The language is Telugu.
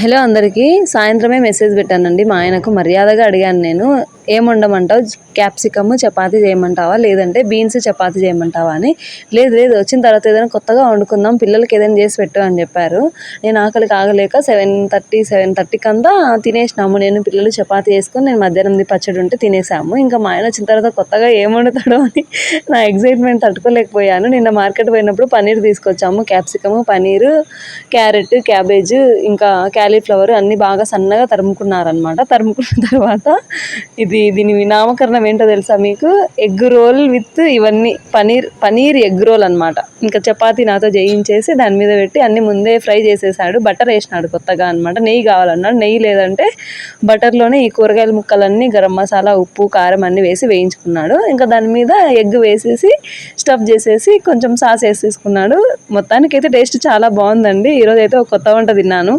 హలో అందరికీ. సాయంత్రమే మెసేజ్ పెట్టానండి మా ఆయనకు. మర్యాదగా అడిగాను నేను, ఏం వండమంటావు, క్యాప్సికమ్ చపాతీ చేయమంటావా లేదంటే బీన్స్ చపాతీ చేయమంటావా అని. లేదు లేదు వచ్చిన తర్వాత ఏదైనా కొత్తగా వండుకుందాం, పిల్లలకి ఏదైనా చేసి పెట్టు అని చెప్పారు. నేను ఆకలికి ఆగలేక 7:30 అంతా తినేసినాము. నేను పిల్లలు చపాతీ వేసుకొని నేను మధ్యాహ్నంది పచ్చడి ఉంటే తినేసాము. ఇంకా మా ఆయన వచ్చిన తర్వాత కొత్తగా ఏం వండుతాడో అని నా ఎగ్జైట్మెంట్ తట్టుకోలేకపోయాను. నిన్న మార్కెట్ పోయినప్పుడు పన్నీర్ తీసుకొచ్చాము. క్యాప్సికమ్, పన్నీరు, క్యారెట్, క్యాబేజ్, ఇంకా క్యాలీఫ్లవర్ అన్నీ బాగా సన్నగా తరుముకున్నారనమాట. తరుముకున్న తర్వాత దీని నామకరణం ఏంటో తెలుసా మీకు? ఎగ్ రోల్ విత్ ఇవన్నీ పనీర్ ఎగ్ రోల్ అనమాట. ఇంకా చపాతీ నాతో చేయించేసి దాని మీద పెట్టి అన్ని ముందే ఫ్రై చేసేసాడు. బటర్ వేసినాడు కొత్తగా అనమాట. నెయ్యి కావాలన్నాడు. నెయ్యి లేదంటే బటర్లోనే ఈ కూరగాయల ముక్కలన్నీ, గరం మసాలా, ఉప్పు, కారం అన్నీ వేసి వేయించుకున్నాడు. ఇంకా దాని మీద ఎగ్ వేసేసి స్టఫ్ చేసేసి కొంచెం సాస్ వేసేసుకున్నాడు. మొత్తానికైతే టేస్ట్ చాలా బాగుందండి. ఈరోజు అయితే ఒక కొత్త వంట తిన్నాను.